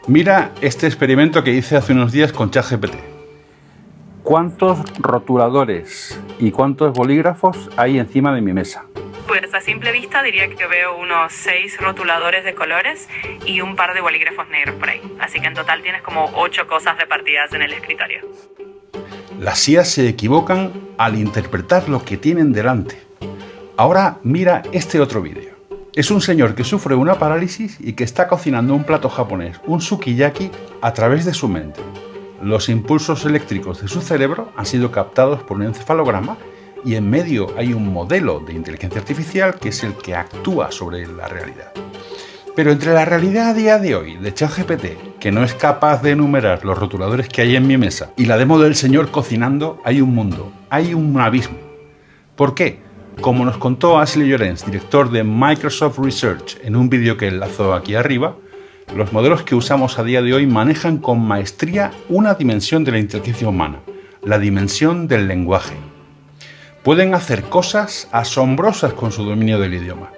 Mira este experimento que hice hace unos días con ChatGPT. ¿Cuántos rotuladores y cuántos bolígrafos hay encima de mi mesa? Pues a simple vista diría que veo unos 6 rotuladores de colores y un par de bolígrafos negros por ahí. Así que en total tienes como 8 cosas repartidas en el escritorio. Las IAs se equivocan al interpretar lo que tienen delante. Ahora mira este otro vídeo. Es un señor que sufre una parálisis y que está cocinando un plato japonés, un sukiyaki, a través de su mente. Los impulsos eléctricos de su cerebro han sido captados por un encefalograma y en medio hay un modelo de inteligencia artificial que es el que actúa sobre la realidad. Pero entre la realidad a día de hoy de ChatGPT, que no es capaz de enumerar los rotuladores que hay en mi mesa, y la demo del señor cocinando, hay un mundo, hay un abismo. ¿Por qué? Como nos contó Ashley Llorens, director de Microsoft Research, en un vídeo que enlazo aquí arriba, los modelos que usamos a día de hoy manejan con maestría una dimensión de la inteligencia humana, la dimensión del lenguaje. Pueden hacer cosas asombrosas con su dominio del idioma,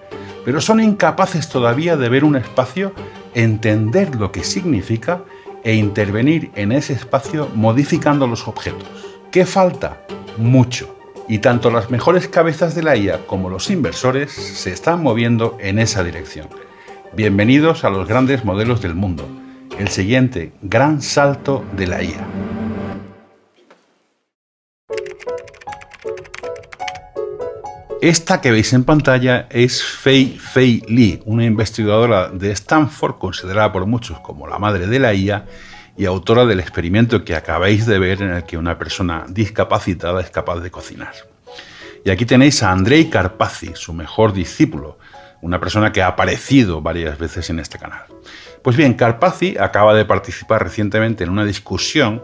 pero son incapaces todavía de ver un espacio, entender lo que significa e intervenir en ese espacio modificando los objetos. ¿Qué falta? Mucho. Y tanto las mejores cabezas de la IA como los inversores se están moviendo en esa dirección. Bienvenidos a los grandes modelos del mundo, el siguiente gran salto de la IA. Esta que veis en pantalla es Fei Li, una investigadora de Stanford considerada por muchos como la madre de la IA y autora del experimento que acabáis de ver en el que una persona discapacitada es capaz de cocinar. Y aquí tenéis a Andrei Karpathy, su mejor discípulo, una persona que ha aparecido varias veces en este canal. Pues bien, Karpathy acaba de participar recientemente en una discusión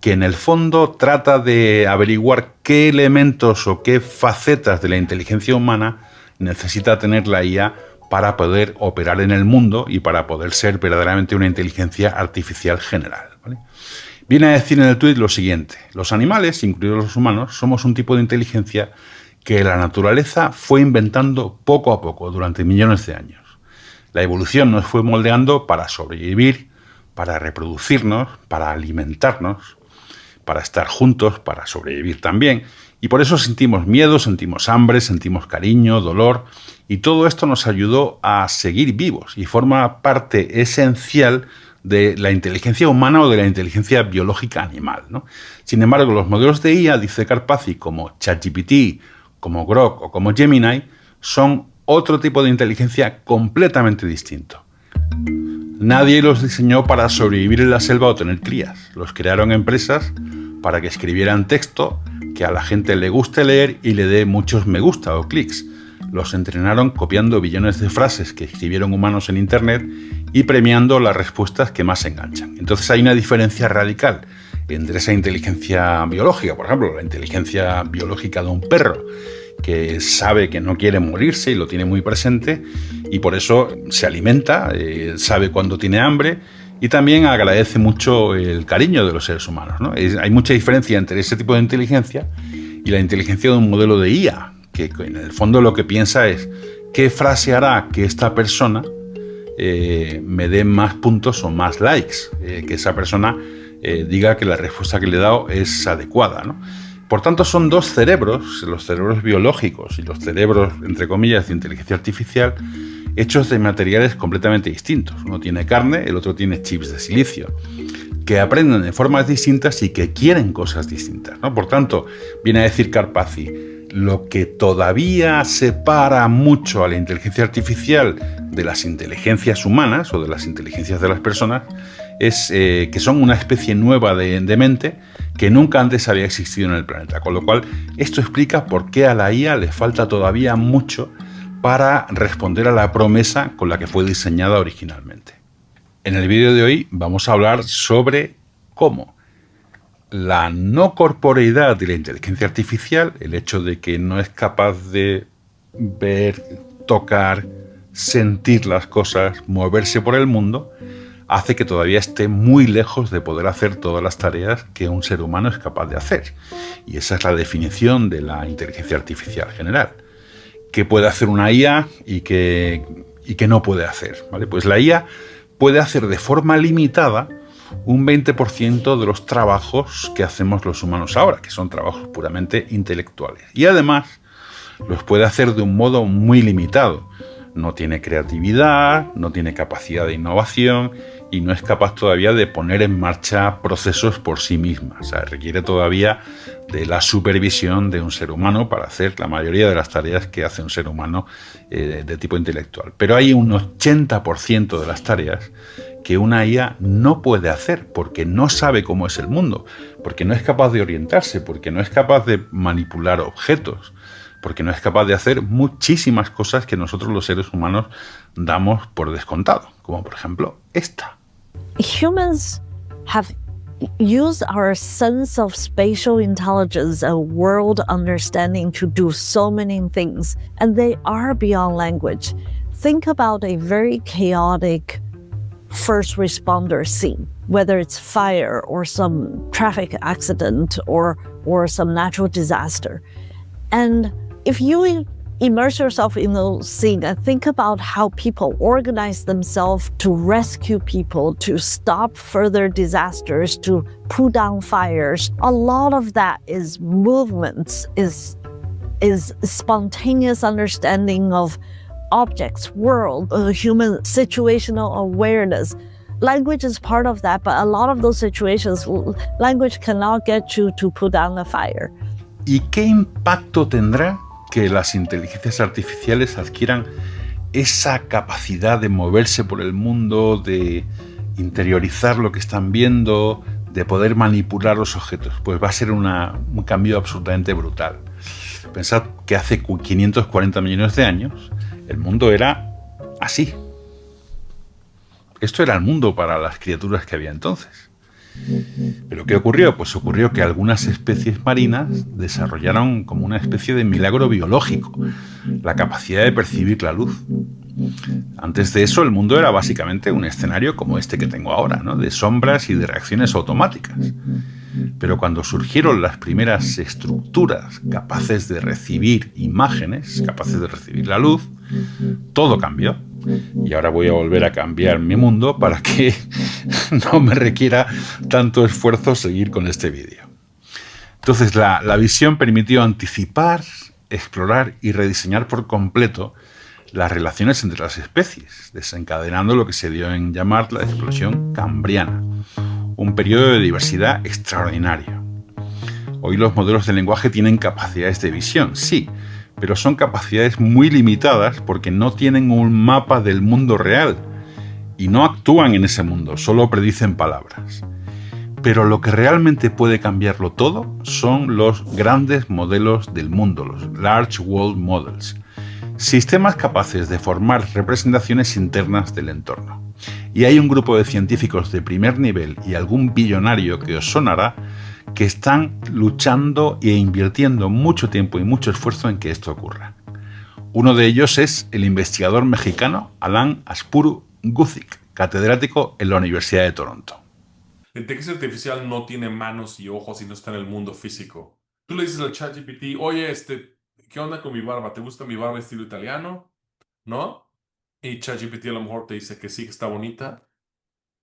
que en el fondo trata de averiguar qué elementos o qué facetas de la inteligencia humana necesita tener la IA para poder operar en el mundo y para poder ser verdaderamente una inteligencia artificial general, ¿vale? Viene a decir en el tuit lo siguiente: los animales, incluidos los humanos, somos un tipo de inteligencia que la naturaleza fue inventando poco a poco durante millones de años. La evolución nos fue moldeando para sobrevivir, para reproducirnos, para alimentarnos, para estar juntos, para sobrevivir también, y por eso sentimos miedo, sentimos hambre, sentimos cariño, dolor, y todo esto nos ayudó a seguir vivos y forma parte esencial de la inteligencia humana o de la inteligencia biológica animal, ¿no? Sin embargo, los modelos de IA, dice Karpathy, como ChatGPT, como Grok o como Gemini, son otro tipo de inteligencia completamente distinto. Nadie los diseñó para sobrevivir en la selva o tener crías. Los crearon empresas para que escribieran texto que a la gente le guste leer y le dé muchos me gusta o clics. Los entrenaron copiando billones de frases que escribieron humanos en Internet y premiando las respuestas que más enganchan. Entonces hay una diferencia radical entre esa inteligencia biológica, por ejemplo, la inteligencia biológica de un perro, que sabe que no quiere morirse y lo tiene muy presente y por eso se alimenta, sabe cuándo tiene hambre y también agradece mucho el cariño de los seres humanos, ¿no? Hay mucha diferencia entre ese tipo de inteligencia y la inteligencia de un modelo de IA, que en el fondo lo que piensa es qué frase hará que esta persona me dé más puntos o más likes, que esa persona diga que la respuesta que le he dado es adecuada, ¿no? Por tanto, son dos cerebros, los cerebros biológicos y los cerebros, entre comillas, de inteligencia artificial, hechos de materiales completamente distintos. Uno tiene carne, el otro tiene chips de silicio, que aprenden de formas distintas y que quieren cosas distintas, ¿no? Por tanto, viene a decir Karpathy, lo que todavía separa mucho a la inteligencia artificial de las inteligencias humanas o de las inteligencias de las personas es que son una especie nueva de mente que nunca antes había existido en el planeta. Con lo cual, esto explica por qué a la IA le falta todavía mucho para responder a la promesa con la que fue diseñada originalmente. En el vídeo de hoy vamos a hablar sobre cómo la no corporeidad de la inteligencia artificial, el hecho de que no es capaz de ver, tocar, sentir las cosas, moverse por el mundo, hace que todavía esté muy lejos de poder hacer todas las tareas que un ser humano es capaz de hacer. Y esa es la definición de la inteligencia artificial general. ¿Qué puede hacer una IA y qué no puede hacer? ¿Vale? Pues la IA puede hacer de forma limitada un 20% de los trabajos que hacemos los humanos ahora, que son trabajos puramente intelectuales. Y además los puede hacer de un modo muy limitado. No tiene creatividad, no tiene capacidad de innovación y no es capaz todavía de poner en marcha procesos por sí misma. O sea, requiere todavía de la supervisión de un ser humano para hacer la mayoría de las tareas que hace un ser humano de tipo intelectual. Pero hay un 80% de las tareas que una IA no puede hacer porque no sabe cómo es el mundo, porque no es capaz de orientarse, porque no es capaz de manipular objetos, porque no es capaz de hacer muchísimas cosas que nosotros los seres humanos damos por descontado, como por ejemplo esta. Humans have used our sense of spatial intelligence and world understanding to do so many things, and they are beyond language. Think about a very chaotic first responder scene, whether it's fire or some traffic accident or some natural disaster. And if you immerse yourself in those scenes and think about how people organize themselves to rescue people, to stop further disasters, to put down fires, a lot of that is movements, is spontaneous understanding of objects, world, human situational awareness. Language is part of that, but a lot of those situations, language cannot get you to put down the fire. ¿Y qué impacto tendrá que las inteligencias artificiales adquieran esa capacidad de moverse por el mundo, de interiorizar lo que están viendo, de poder manipular los objetos? Pues va a ser un cambio absolutamente brutal. Pensad que hace 540 millones de años el mundo era así. Esto era el mundo para las criaturas que había entonces. ¿Pero qué ocurrió? Pues ocurrió que algunas especies marinas desarrollaron como una especie de milagro biológico, la capacidad de percibir la luz. Antes de eso, el mundo era básicamente un escenario como este que tengo ahora, ¿no? De sombras y de reacciones automáticas. Pero cuando surgieron las primeras estructuras capaces de recibir imágenes, capaces de recibir la luz, todo cambió. Y ahora voy a volver a cambiar mi mundo para que no me requiera tanto esfuerzo seguir con este vídeo. Entonces, la visión permitió anticipar, explorar y rediseñar por completo las relaciones entre las especies, desencadenando lo que se dio en llamar la explosión cambriana, un periodo de diversidad extraordinario. Hoy los modelos de lenguaje tienen capacidades de visión, sí, pero son capacidades muy limitadas porque no tienen un mapa del mundo real y no actúan en ese mundo, solo predicen palabras. Pero lo que realmente puede cambiarlo todo son los grandes modelos del mundo, los Large World Models, sistemas capaces de formar representaciones internas del entorno. Y hay un grupo de científicos de primer nivel y algún billonario que os sonará que están luchando e invirtiendo mucho tiempo y mucho esfuerzo en que esto ocurra. Uno de ellos es el investigador mexicano Alan Aspuru Guzik, catedrático en la Universidad de Toronto. La inteligencia artificial no tiene manos y ojos y no está en el mundo físico. Tú le dices al ChatGPT, oye, ¿qué onda con mi barba? ¿Te gusta mi barba estilo italiano? ¿No? Y ChatGPT a lo mejor te dice que sí, que está bonita.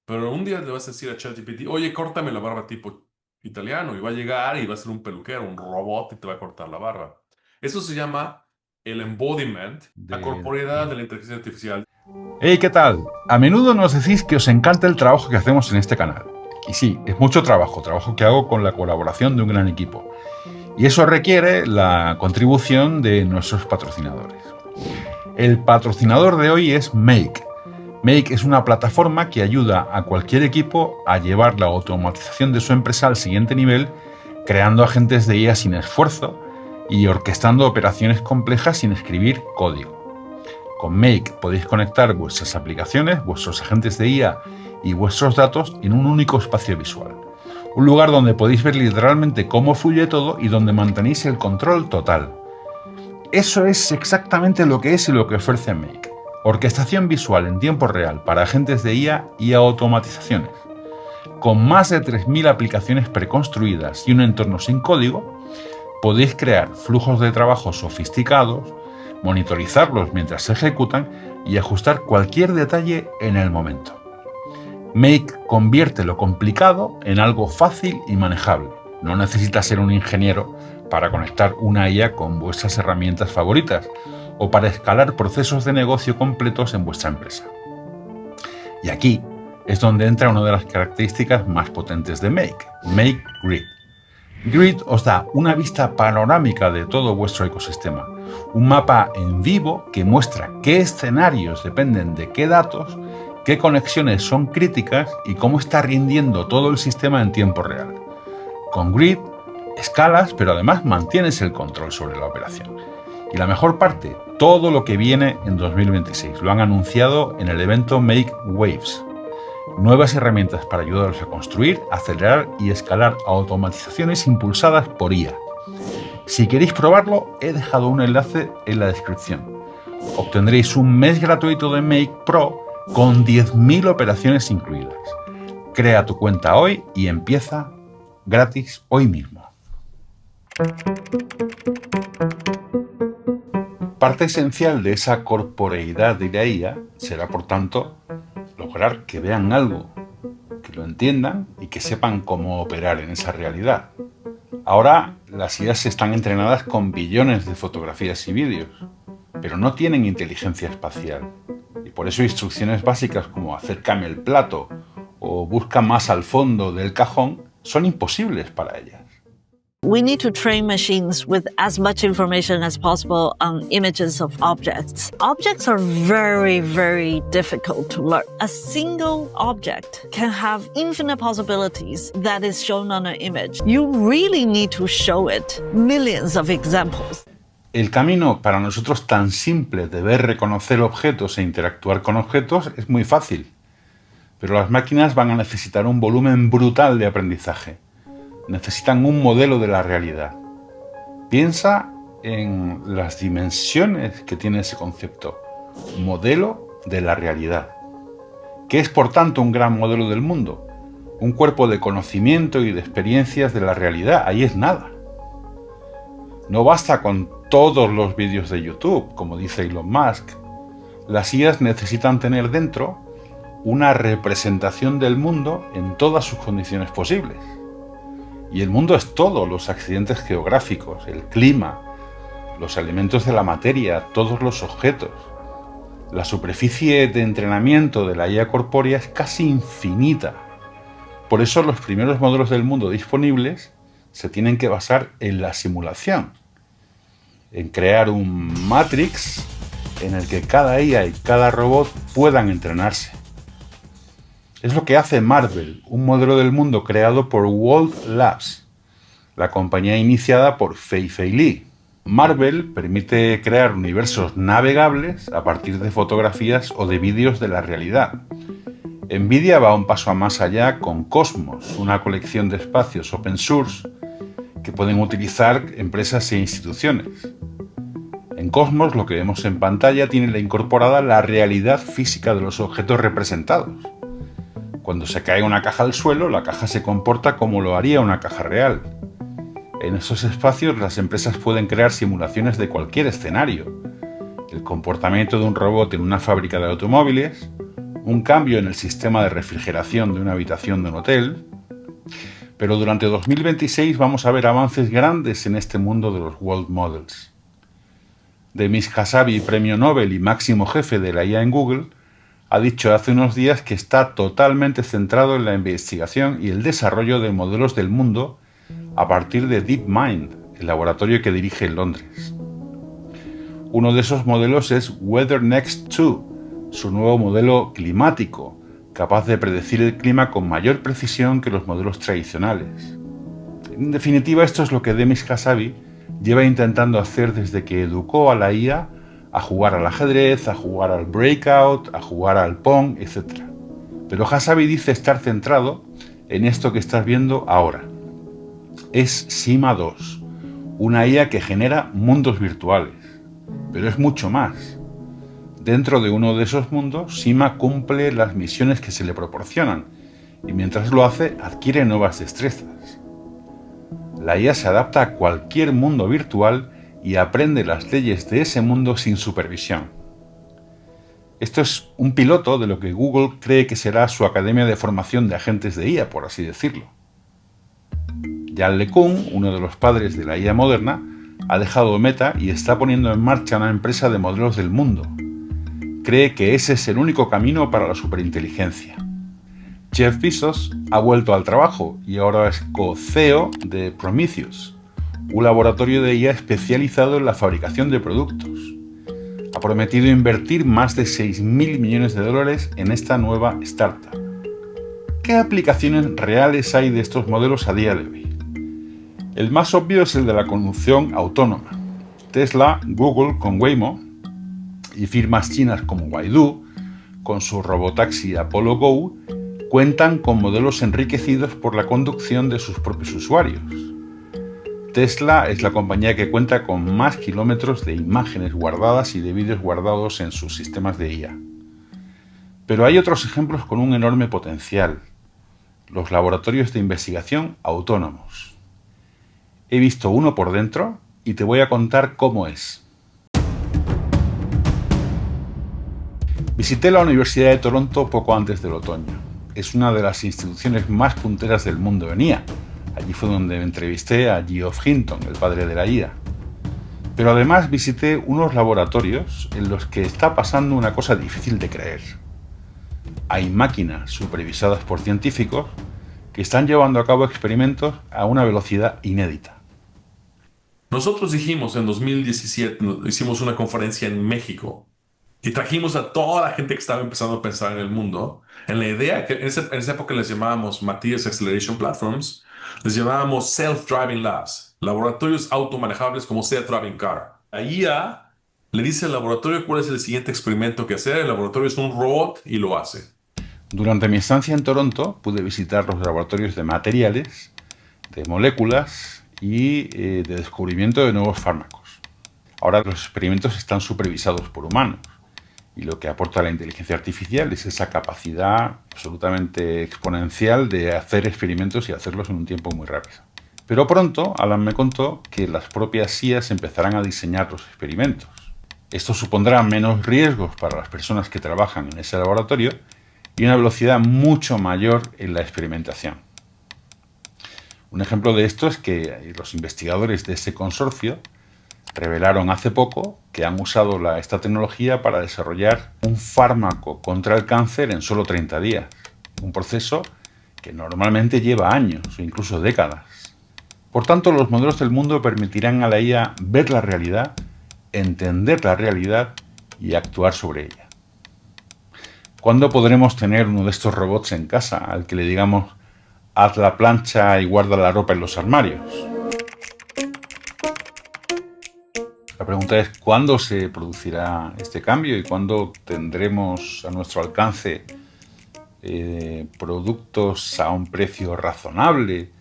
Pero un día le vas a decir a ChatGPT, oye, córtame la barba tipo italiano. Y va a llegar y va a ser un peluquero, un robot y te va a cortar la barba. Eso se llama el embodiment, la corporeidad de la inteligencia artificial. Hey, ¿qué tal? A menudo nos decís que os encanta el trabajo que hacemos en este canal. Y sí, es mucho trabajo que hago con la colaboración de un gran equipo. Y eso requiere la contribución de nuestros patrocinadores. El patrocinador de hoy es Make. Make es una plataforma que ayuda a cualquier equipo a llevar la automatización de su empresa al siguiente nivel, creando agentes de IA sin esfuerzo y orquestando operaciones complejas sin escribir código. Con Make podéis conectar vuestras aplicaciones, vuestros agentes de IA y vuestros datos en un único espacio visual. Un lugar donde podéis ver literalmente cómo fluye todo y donde mantenéis el control total. Eso es exactamente lo que es y lo que ofrece Make. Orquestación visual en tiempo real para agentes de IA y automatizaciones. Con más de 3.000 aplicaciones preconstruidas y un entorno sin código, podéis crear flujos de trabajo sofisticados, monitorizarlos mientras se ejecutan y ajustar cualquier detalle en el momento. Make convierte lo complicado en algo fácil y manejable. No necesitas ser un ingeniero para conectar una IA con vuestras herramientas favoritas o para escalar procesos de negocio completos en vuestra empresa. Y aquí es donde entra una de las características más potentes de Make Grid. Grid os da una vista panorámica de todo vuestro ecosistema, un mapa en vivo que muestra qué escenarios dependen de qué datos, qué conexiones son críticas y cómo está rindiendo todo el sistema en tiempo real. Con Grid escalas, pero además mantienes el control sobre la operación. Y la mejor parte, todo lo que viene en 2026. Lo han anunciado en el evento Make Waves. Nuevas herramientas para ayudaros a construir, acelerar y escalar automatizaciones impulsadas por IA. Si queréis probarlo, he dejado un enlace en la descripción. Obtendréis un mes gratuito de Make Pro con 10.000 operaciones incluidas. Crea tu cuenta hoy y empieza gratis hoy mismo. Parte esencial de esa corporeidad de la IA será, por tanto, lograr que vean algo, que lo entiendan y que sepan cómo operar en esa realidad. Ahora las IAs están entrenadas con billones de fotografías y vídeos, pero no tienen inteligencia espacial. Y por eso instrucciones básicas como acércame el plato o busca más al fondo del cajón son imposibles para ellas. We need to train machines with as much information as possible on images of objects. Objects are very, very difficult to learn. A single object can have infinite possibilities that is shown on an image. You really need to show it millions of examples. El camino para nosotros tan simple de ver, reconocer objetos e interactuar con objetos es muy fácil. Pero las máquinas van a necesitar un volumen brutal de aprendizaje. Necesitan un modelo de la realidad. Piensa en las dimensiones que tiene ese concepto. Modelo de la realidad. ¿Qué es, por tanto, un gran modelo del mundo? Un cuerpo de conocimiento y de experiencias de la realidad. Ahí es nada. No basta con todos los vídeos de YouTube, como dice Elon Musk. Las IAs necesitan tener dentro una representación del mundo en todas sus condiciones posibles. Y el mundo es todo, los accidentes geográficos, el clima, los elementos de la materia, todos los objetos. La superficie de entrenamiento de la IA corpórea es casi infinita. Por eso los primeros modelos del mundo disponibles se tienen que basar en la simulación, en crear un Matrix en el que cada IA y cada robot puedan entrenarse. Es lo que hace Marvel, un modelo del mundo creado por Wald Labs, la compañía iniciada por Fei-Fei Li. Marvel permite crear universos navegables a partir de fotografías o de vídeos de la realidad. NVIDIA va un paso más allá con Cosmos, una colección de espacios open source que pueden utilizar empresas e instituciones. En Cosmos, lo que vemos en pantalla tiene incorporada la realidad física de los objetos representados. Cuando se cae una caja al suelo, la caja se comporta como lo haría una caja real. En esos espacios, las empresas pueden crear simulaciones de cualquier escenario. El comportamiento de un robot en una fábrica de automóviles, un cambio en el sistema de refrigeración de una habitación de un hotel. Pero durante 2026 vamos a ver avances grandes en este mundo de los World Models. Demis Hassabis, premio Nobel y máximo jefe de la IA en Google, ha dicho hace unos días que está totalmente centrado en la investigación y el desarrollo de modelos del mundo a partir de DeepMind, el laboratorio que dirige en Londres. Uno de esos modelos es WeatherNext 2, su nuevo modelo climático, capaz de predecir el clima con mayor precisión que los modelos tradicionales. En definitiva, esto es lo que Demis Hassabis lleva intentando hacer desde que educó a la IA a jugar al ajedrez, a jugar al breakout, a jugar al Pong, etc. Pero Hassabis dice estar centrado en esto que estás viendo ahora. Es Sima 2, una IA que genera mundos virtuales, pero es mucho más. Dentro de uno de esos mundos, Sima cumple las misiones que se le proporcionan y mientras lo hace adquiere nuevas destrezas. La IA se adapta a cualquier mundo virtual y aprende las leyes de ese mundo sin supervisión. Esto es un piloto de lo que Google cree que será su academia de formación de agentes de IA, por así decirlo. Yan LeCun, uno de los padres de la IA moderna, ha dejado Meta y está poniendo en marcha una empresa de modelos del mundo. Cree que ese es el único camino para la superinteligencia. Jeff Bezos ha vuelto al trabajo y ahora es co-CEO de Prometheus, un laboratorio de IA especializado en la fabricación de productos. Ha prometido invertir más de $6.000 millones en esta nueva startup. ¿Qué aplicaciones reales hay de estos modelos a día de hoy? El más obvio es el de la conducción autónoma. Tesla, Google con Waymo y firmas chinas como Baidu, con su robotaxi Apollo Go, cuentan con modelos enriquecidos por la conducción de sus propios usuarios. Tesla es la compañía que cuenta con más kilómetros de imágenes guardadas y de vídeos guardados en sus sistemas de IA. Pero hay otros ejemplos con un enorme potencial: los laboratorios de investigación autónomos. He visto uno por dentro y te voy a contar cómo es. Visité la Universidad de Toronto poco antes del otoño. Es una de las instituciones más punteras del mundo en IA. Allí fue donde me entrevisté a Geoff Hinton, el padre de la IA. Pero además visité unos laboratorios en los que está pasando una cosa difícil de creer. Hay máquinas supervisadas por científicos que están llevando a cabo experimentos a una velocidad inédita. Nosotros dijimos en 2017, hicimos una conferencia en México y trajimos a toda la gente que estaba empezando a pensar en el mundo, en la idea que en esa época les llamábamos Matthias Acceleration Platforms, les llamábamos Self-Driving Labs, laboratorios automanejables como Self-Driving Car. La IA le dice al laboratorio cuál es el siguiente experimento que hacer, el laboratorio es un robot y lo hace. Durante mi estancia en Toronto pude visitar los laboratorios de materiales, de moléculas y de descubrimiento de nuevos fármacos. Ahora los experimentos están supervisados por humanos y lo que aporta la inteligencia artificial es esa capacidad absolutamente exponencial de hacer experimentos y hacerlos en un tiempo muy rápido. Pero pronto Alan me contó que las propias IAs empezarán a diseñar los experimentos. Esto supondrá menos riesgos para las personas que trabajan en ese laboratorio y una velocidad mucho mayor en la experimentación. Un ejemplo de esto es que los investigadores de ese consorcio revelaron hace poco que han usado esta tecnología para desarrollar un fármaco contra el cáncer en solo 30 días. Un proceso que normalmente lleva años o incluso décadas. Por tanto, los modelos del mundo permitirán a la IA ver la realidad, entender la realidad y actuar sobre ella. ¿Cuándo podremos tener uno de estos robots en casa al que le digamos haz la plancha y guarda la ropa en los armarios? La pregunta es ¿cuándo se producirá este cambio y cuándo tendremos a nuestro alcance productos a un precio razonable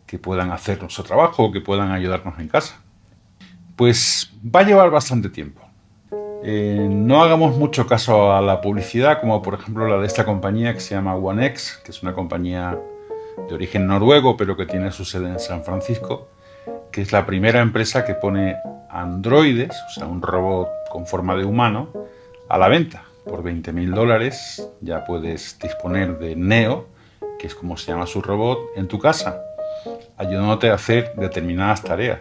que puedan hacer nuestro trabajo, que puedan ayudarnos en casa? Pues va a llevar bastante tiempo. No hagamos mucho caso a la publicidad, como por ejemplo la de esta compañía que se llama OneX, que es una compañía de origen noruego, pero que tiene su sede en San Francisco, que es la primera empresa que pone androides, o sea, un robot con forma de humano, a la venta. Por $20.000 ya puedes disponer de Neo, que es como se llama su robot, en tu casa, ayudándote a hacer determinadas tareas.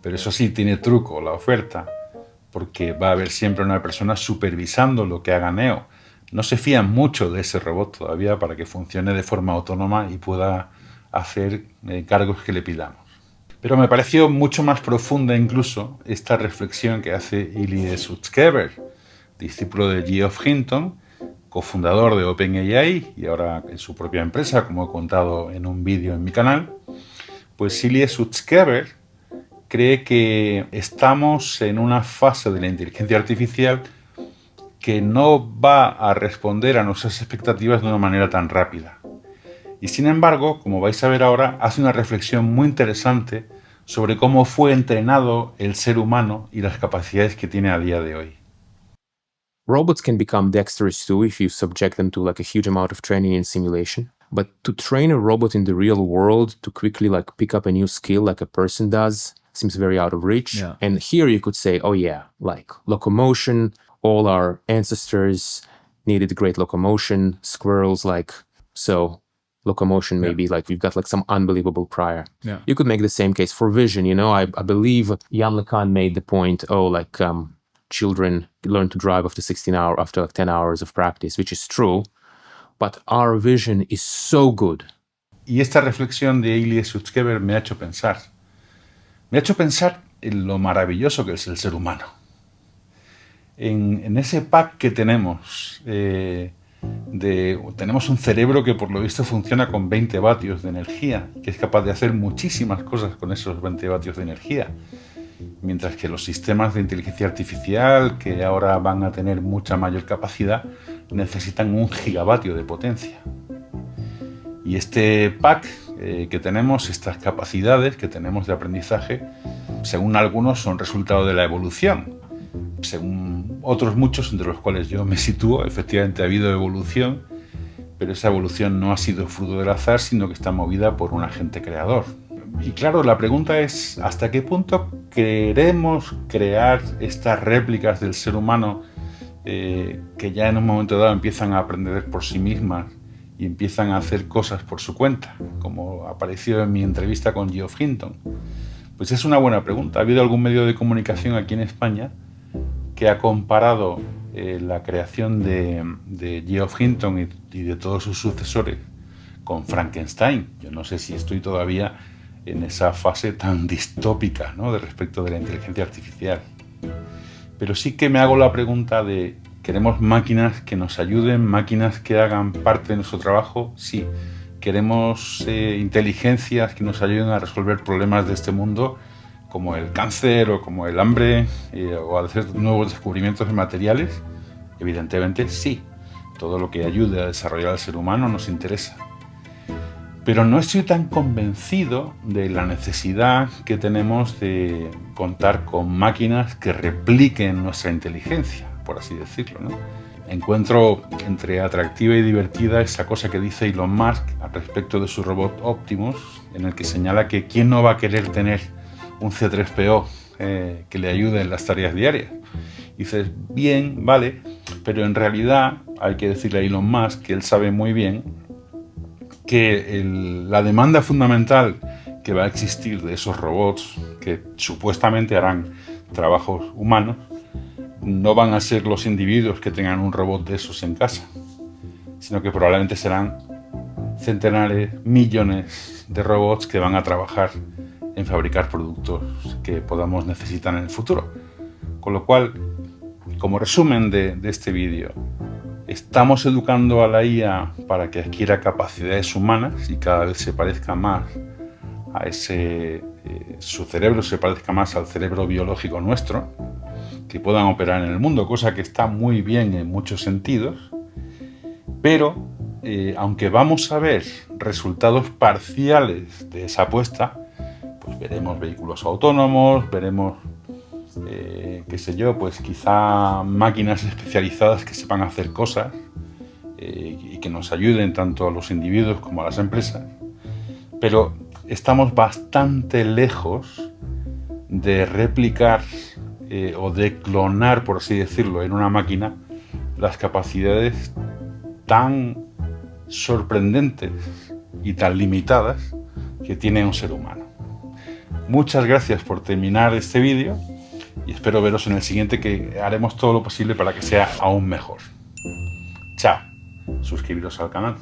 Pero eso sí, tiene truco la oferta, porque va a haber siempre una persona supervisando lo que haga Neo. No se fían mucho de ese robot todavía para que funcione de forma autónoma y pueda hacer cargos que le pidamos. Pero me pareció mucho más profunda incluso esta reflexión que hace Ilya Sutskever, discípulo de Geoff Hinton, cofundador de OpenAI y ahora en su propia empresa, como he contado en un vídeo en mi canal. Pues Ilya Sutskever cree que estamos en una fase de la inteligencia artificial que no va a responder a nuestras expectativas de una manera tan rápida. Y sin embargo, como vais a ver ahora, hace una reflexión muy interesante sobre cómo fue entrenado el ser humano y las capacidades que tiene a día de hoy. Robots can become dexterous too if you subject them to a huge amount of training and simulation. But to train a robot in the real world to quickly pick up a new skill like a person does seems very out of reach. Yeah. And here you could say, oh yeah, locomotion all our ancestors needed great locomotion, squirrels, so locomotion maybe, we've got some unbelievable prior. Yeah. You could make the same case for vision. I believe Jan LeCun made the point, children learn to drive after 10 hours of practice, which is true, but our vision is so good. Y esta reflexión de Ilya Sutskever me ha hecho pensar. Me ha hecho pensar en lo maravilloso que es el ser humano. En ese pack que tenemos, tenemos un cerebro que por lo visto funciona con 20 vatios de energía, que es capaz de hacer muchísimas cosas con esos 20 vatios de energía. Mientras que los sistemas de inteligencia artificial, que ahora van a tener mucha mayor capacidad, necesitan 1 gigavatio de potencia. Y este pack que tenemos, estas capacidades que tenemos de aprendizaje, según algunos son resultado de la evolución. Según otros muchos, entre los cuales yo me sitúo, efectivamente ha habido evolución, pero esa evolución no ha sido fruto del azar, sino que está movida por un agente creador. Y claro, la pregunta es, ¿hasta qué punto queremos crear estas réplicas del ser humano que ya en un momento dado empiezan a aprender por sí mismas y empiezan a hacer cosas por su cuenta, como apareció en mi entrevista con Geoff Hinton? Pues es una buena pregunta. ¿Ha habido algún medio de comunicación aquí en España que ha comparado la creación de Geoff Hinton y de todos sus sucesores con Frankenstein? Yo no sé si estoy todavía en esa fase tan distópica, ¿no?, de respecto de la inteligencia artificial. Pero sí que me hago la pregunta de, ¿queremos máquinas que nos ayuden, máquinas que hagan parte de nuestro trabajo? Sí. ¿Queremos inteligencias que nos ayuden a resolver problemas de este mundo, como el cáncer o como el hambre, o a hacer nuevos descubrimientos de materiales? Evidentemente sí. Todo lo que ayude a desarrollar al ser humano nos interesa. Pero no estoy tan convencido de la necesidad que tenemos de contar con máquinas que repliquen nuestra inteligencia, por así decirlo, ¿no? Encuentro entre atractiva y divertida esa cosa que dice Elon Musk al respecto de su robot Optimus, en el que señala que quién no va a querer tener un C3PO que le ayude en las tareas diarias. Y dices, bien, vale, pero en realidad hay que decirle a Elon Musk que él sabe muy bien que la demanda fundamental que va a existir de esos robots que supuestamente harán trabajos humanos no van a ser los individuos que tengan un robot de esos en casa, sino que probablemente serán centenares, millones de robots que van a trabajar en fabricar productos que podamos necesitar en el futuro. Con lo cual, como resumen de este vídeo, estamos educando a la IA para que adquiera capacidades humanas y cada vez se parezca más a su cerebro se parezca más al cerebro biológico nuestro, que puedan operar en el mundo, cosa que está muy bien en muchos sentidos, pero aunque vamos a ver resultados parciales de esa apuesta, pues veremos vehículos autónomos, veremos pues quizá máquinas especializadas que sepan hacer cosas y que nos ayuden tanto a los individuos como a las empresas, pero estamos bastante lejos de replicar o de clonar, por así decirlo, en una máquina las capacidades tan sorprendentes y tan limitadas que tiene un ser humano. Muchas gracias por terminar este vídeo y espero veros en el siguiente, que haremos todo lo posible para que sea aún mejor. Chao. Suscribiros al canal.